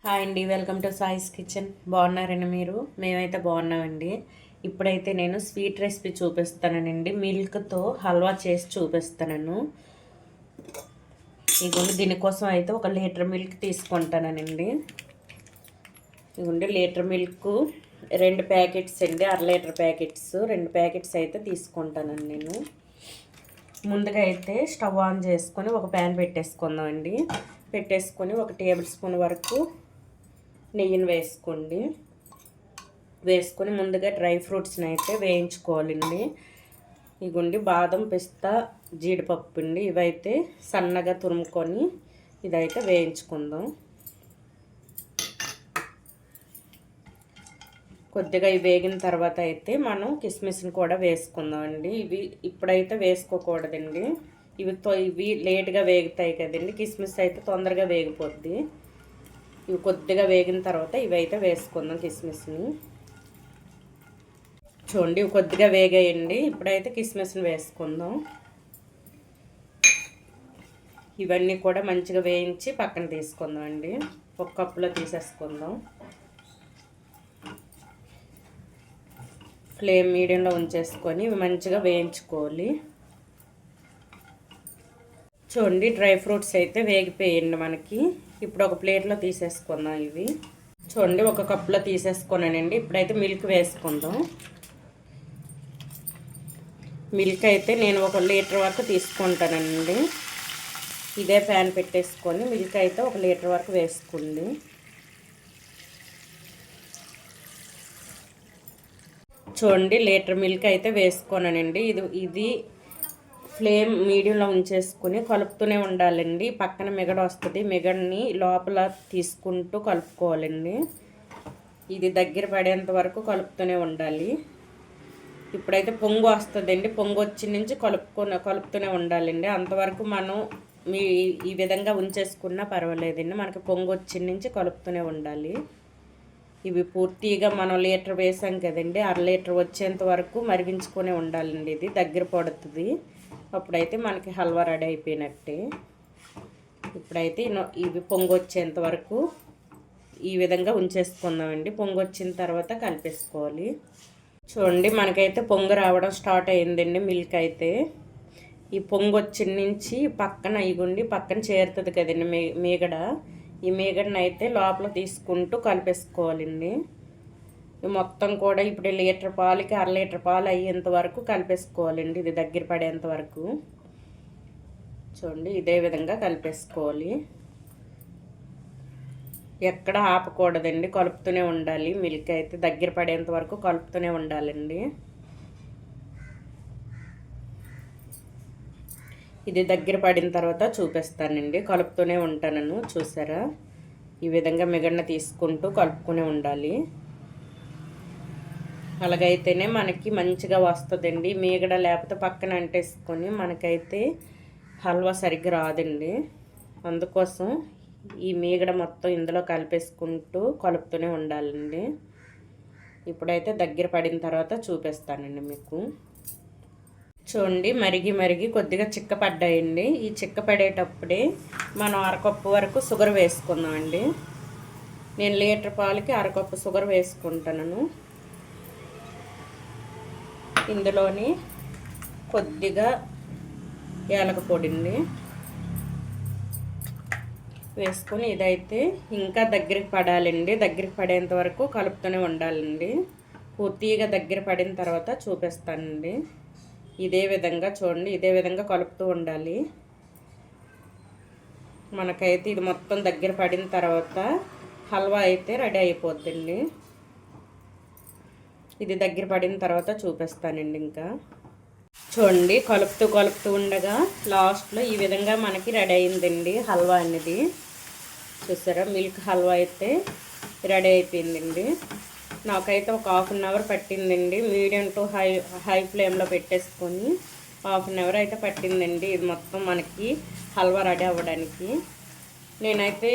Hi అండి, welcome to సాయిస్ kitchen. బాగున్నారండి మీరు? మేమైతే బాగున్నామండి. ఇప్పుడైతే నేను స్వీట్ రెసిపీ చూపిస్తానండి. మిల్క్తో హల్వా చేసి చూపిస్తాను. ఇదిగోండి, దీనికోసం అయితే 1 లీటర్ మిల్క్ తీసుకుంటానండి. ఇదిగోండి లీటర్ మిల్క్ 2 ప్యాకెట్స్ అండి, 1/2 లీటర్ ప్యాకెట్స్ 2 ప్యాకెట్స్ అయితే తీసుకుంటానండి నేను. ముందుగా అయితే స్టవ్ ఆన్ చేసుకొని ఒక ప్యాన్ పెట్టేసుకుందామండి. పెట్టేసుకొని 1 టేబుల్ స్పూన్ వరకు నెయ్యిని వేసుకొని ముందుగా డ్రై ఫ్రూట్స్ని అయితే వేయించుకోవాలండి. ఇగుండి బాదం, పిస్తా, జీడిపప్పు అండి. ఇవైతే సన్నగా తురుముకొని ఇదైతే వేయించుకుందాం. కొద్దిగా ఇవి వేగిన తర్వాత అయితే మనం కిస్మిస్ని కూడా వేసుకుందాం అండి. ఇవి ఇప్పుడైతే వేసుకోకూడదండి. ఇవి లేట్గా వేగుతాయి కదండి. కిస్మిస్ అయితే తొందరగా వేగిపోద్ది. ఇవి కొద్దిగా వేగిన తర్వాత ఇవైతే వేసుకుందాం కిస్మిస్ని. చూడండి, ఇవి కొద్దిగా వేగాయండి. ఇప్పుడైతే కిస్మిస్ని వేసుకుందాం. ఇవన్నీ కూడా మంచిగా వేయించి పక్కన తీసుకుందాం అండి. ఒక కప్పులో తీసేసుకుందాం. ఫ్లేమ్ మీడియంలో ఉంచేసుకొని ఇవి మంచిగా వేయించుకోవాలి. చూడండి, డ్రై ఫ్రూట్స్ అయితే వేగిపోయండి మనకి. ఇప్పుడు ఒక ప్లేట్లో తీసేసుకుందాం ఇవి. చూడండి, ఒక కప్పులో తీసేసుకున్నానండి. ఇప్పుడైతే మిల్క్ వేసుకుందాం. మిల్క్ అయితే నేను 1 లీటర్ వరకు తీసుకుంటానండి. ఇదే ప్యాన్ పెట్టేసుకొని మిల్క్ అయితే 1 లీటర్ వరకు వేసుకోండి. చూడండి, లీటర్ మిల్క్ అయితే వేసుకున్నానండి. ఇది ఫ్లేమ్ మీడియంలో ఉంచేసుకుని కలుపుతూనే ఉండాలండి. పక్కన మిగడ వస్తుంది, మిగడ్ని లోపల తీసుకుంటూ కలుపుకోవాలండి. ఇది దగ్గర పడేంత వరకు కలుపుతూనే ఉండాలి. ఇప్పుడైతే పొంగు వస్తుందండి. పొంగు వచ్చి నుంచి కలుపుతూనే ఉండాలండి. అంతవరకు మనం ఈ విధంగా ఉంచేసుకున్నా పర్వాలేదండి. మనకి పొంగు వచ్చి నుంచి కలుపుతూనే ఉండాలి. ఇవి పూర్తిగా మనం లీటర్ వేసాం కదండి, 1/2 లీటర్ వచ్చేంత వరకు మరిగించుకొని ఉండాలండి. ఇది దగ్గర పడుతుంది. అప్పుడైతే మనకి హల్వా రెడీ అయిపోయినట్టే. ఇప్పుడైతే ఇవి పొంగు వచ్చేంత వరకు ఈ విధంగా ఉంచేసుకుందామండి. పొంగు వచ్చిన తర్వాత కలిపేసుకోవాలి. చూడండి, మనకైతే పొంగు రావడం స్టార్ట్ అయిందండి. మిల్క్ అయితే ఈ పొంగు వచ్చిన నుంచి పక్కన చేరుతుంది కదండి మీగడ. ఈ మీగడని అయితే లోపల తీసుకుంటూ కలిపేసుకోవాలండి. మొత్తం కూడా ఇప్పుడు లీటర్ పాలకి 1/2 లీటర్ పాలు అయ్యేంత వరకు కలిపేసుకోవాలండి. ఇది దగ్గర పడేంత వరకు. చూడండి, ఇదే విధంగా కలిపేసుకోవాలి. ఎక్కడ ఆపకూడదండి, కలుపుతూనే ఉండాలి. మిల్క్ అయితే దగ్గర పడేంత వరకు కలుపుతూనే ఉండాలండి. ఇది దగ్గర పడిన తర్వాత చూపిస్తానండి. కలుపుతూనే ఉంటాను, చూసారా? ఈ విధంగా మిగడన తీసుకుంటూ కలుపుతూనే ఉండాలి. అలాగైతేనే మనకి మంచిగా వస్తుందండి. మీగడ లేకపోతే పక్కన అంటేసుకొని మనకైతే హల్వా సరిగ్గా రాదండి. అందుకోసం ఈ మీగడ మొత్తం ఇందులో కలుపుతూనే ఉండాలండి. ఇప్పుడైతే దగ్గర పడిన తర్వాత చూపిస్తానండి మీకు. చూడండి, మరిగి కొద్దిగా చిక్కపడ్డాయండి. ఈ చిక్కపడేటప్పుడే మనం 1/2 కప్పు వరకు షుగర్ వేసుకుందామండి. నేను లీటర్ పాలకి 1/2 కప్పు షుగర్ వేసుకుంటాను. ఇందులోని కొద్దిగా యాలక పొడిని వేసుకొని ఇదైతే ఇంకా దగ్గరికి పడాలండి. దగ్గరికి పడేంత వరకు కలుపుతూనే ఉండాలండి. పూర్తిగా దగ్గర పడిన తర్వాత చూపిస్తానండి. ఇదే విధంగా చూడండి, ఇదే విధంగా కలుపుతూ ఉండాలి. మనకైతే ఇది మొత్తం దగ్గర పడిన తర్వాత హల్వా అయితే రెడీ అయిపోద్దండి. ఇది దగ్గర పడిన తర్వాత చూపిస్తానండి. ఇంకా చూడండి, కలుపుతూ ఉండగా లాస్ట్లో ఈ విధంగా మనకి రెడీ అయిందండి హల్వా అనేది. చూసారా, మిల్క్ హల్వా అయితే రెడీ అయిపోయిందండి. నాకైతే ఒక 1/2 అవర్ పట్టిందండి. మీడియం టు హై ఫ్లేమ్లో పెట్టేసుకొని 1/2 అవర్ అయితే పట్టిందండి. ఇది మొత్తం మనకి హల్వా రెడీ అవ్వడానికి. నేనైతే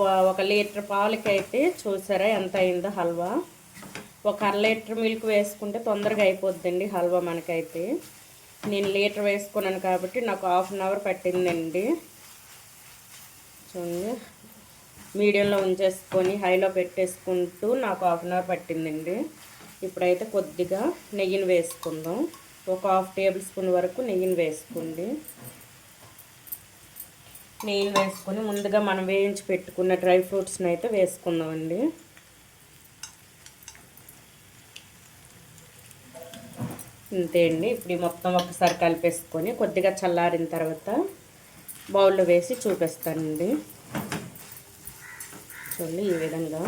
1 లీటర్ పాలకి అయితే చూసారా ఎంత అయిందో హల్వా. ఒక 1/2 లీటర్ మిల్క్ వేసుకుంటే తొందరగా అయిపోద్దండి హల్వా మనకైతే. నేను లీటర్ వేసుకున్నాను కాబట్టి నాకు 1/2 అవర్ పట్టిందండి. చూడండి, మీడియంలో ఉంచేసుకొని హైలో పెట్టేసుకుంటూ నాకు 1/2 అవర్ పట్టిందండి. ఇప్పుడైతే కొద్దిగా నెయ్యిని వేసుకుందాం. ఒక 1/2 టేబుల్ స్పూన్ వరకు నెయ్యిని వేసుకోండి. నెయ్యిని వేసుకొని ముందుగా మనం వేయించి పెట్టుకున్న డ్రై ఫ్రూట్స్ని అయితే వేసుకుందామండి. ఇంతే అండి. ఇప్పుడు మొత్తం ఒకసారి కలిపేసుకొని కొద్దిగా చల్లారిన తర్వాత బౌల్లో వేసి చూపిస్తానండి. చూడండి ఈ విధంగా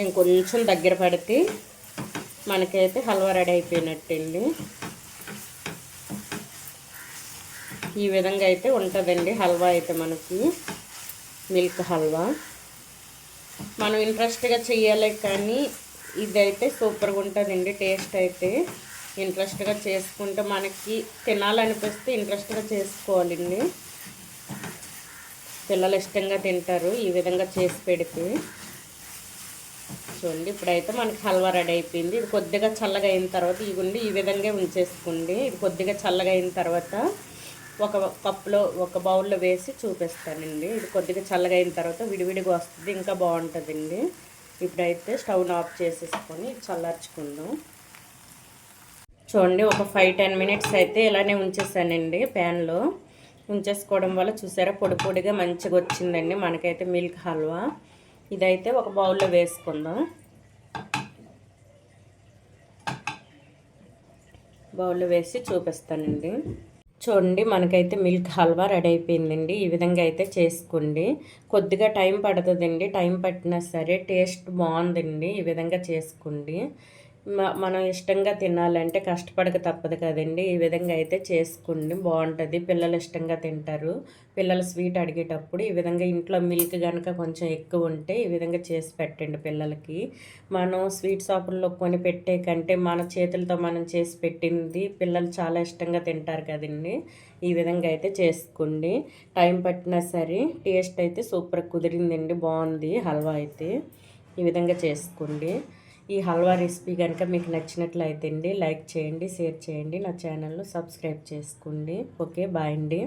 ఇంకొంచెం దగ్గర పడితే మనకైతే హల్వా రెడీ అయిపోయినట్టండి. ఈ విధంగా అయితే ఉంటుందండి హల్వా అయితే మనకి మిల్క్ హల్వా. మనం ఇంట్రెస్ట్గా చేయాలి కానీ ఇదైతే సూపర్గా ఉంటుందండి. టేస్ట్ అయితే ఇంట్రెస్ట్గా చేసుకుంటే మనకి తినాలనిపిస్తే ఇంట్రెస్ట్గా చేసుకోవాలండి. పిల్లలు ఇష్టంగా తింటారు ఈ విధంగా చేసి పెడితే. చూడండి ఇప్పుడైతే మనకి హల్వా రెడీ అయిపోయింది. ఇది కొద్దిగా చల్లగా అయిన తర్వాత ఇవ్వండి ఈ విధంగా ఉంచేసుకోండి. ఇది కొద్దిగా చల్లగా అయిన తర్వాత ఒక కప్పులో ఒక బౌల్లో వేసి చూపిస్తానండి. ఇది కొద్దిగా చల్లగా అయిన తర్వాత విడివిడిగా వస్తుంది, ఇంకా బాగుంటుందండి. ఇప్పుడైతే స్టవ్ని ఆఫ్ చేసేసుకొని చల్లార్చుకుందాం. చూడండి ఒక 5-10 మినిట్స్ అయితే ఇలానే ఉంచేసానండి. ప్యాన్లో ఉంచేసుకోవడం వల్ల చూసారా పొడి పొడిగా మంచిగా వచ్చిందండి మనకైతే మిల్క్ హల్వా. ఇదైతే ఒక బౌల్లో వేసుకుందాం. బౌల్లో వేసి చూపిస్తానండి. చూడండి మనకైతే మిల్క్ హల్వా రెడీ అయిపోయిందండి. ఈ విధంగా అయితే చేసుకోండి. కొద్దిగా టైం పడుతుందండి. టైం పట్టినా సరే టేస్ట్ బాగుందండి. ఈ విధంగా చేసుకోండి. మనం ఇష్టంగా తినాలంటే కష్టపడక తప్పదు కదండి. ఈ విధంగా అయితే చేసుకోండి, బాగుంటుంది. పిల్లలు ఇష్టంగా తింటారు. పిల్లలు స్వీట్ అడిగేటప్పుడు ఈ విధంగా ఇంట్లో మిల్క్ కనుక కొంచెం ఎక్కువ ఉంటే ఈ విధంగా చేసి పెట్టండి పిల్లలకి. మనం స్వీట్ షాపుల్లో కొని పెట్టే కంటే మన చేతులతో మనం చేసి పెట్టింది పిల్లలు చాలా ఇష్టంగా తింటారు కదండి. ఈ విధంగా అయితే చేసుకోండి. టైం పట్టినా సరే టేస్ట్ అయితే సూపర్ కుదిరిందండి, బాగుంది హల్వా అయితే. ఈ విధంగా చేసుకోండి. ఈ హల్వా రెసిపీ కనుక మీకు నచ్చినట్లయితే అండి లైక్ చేయండి, షేర్ చేయండి, నా ఛానల్ను సబ్స్క్రైబ్ చేసుకోండి. ఓకే బాయ్ అండి.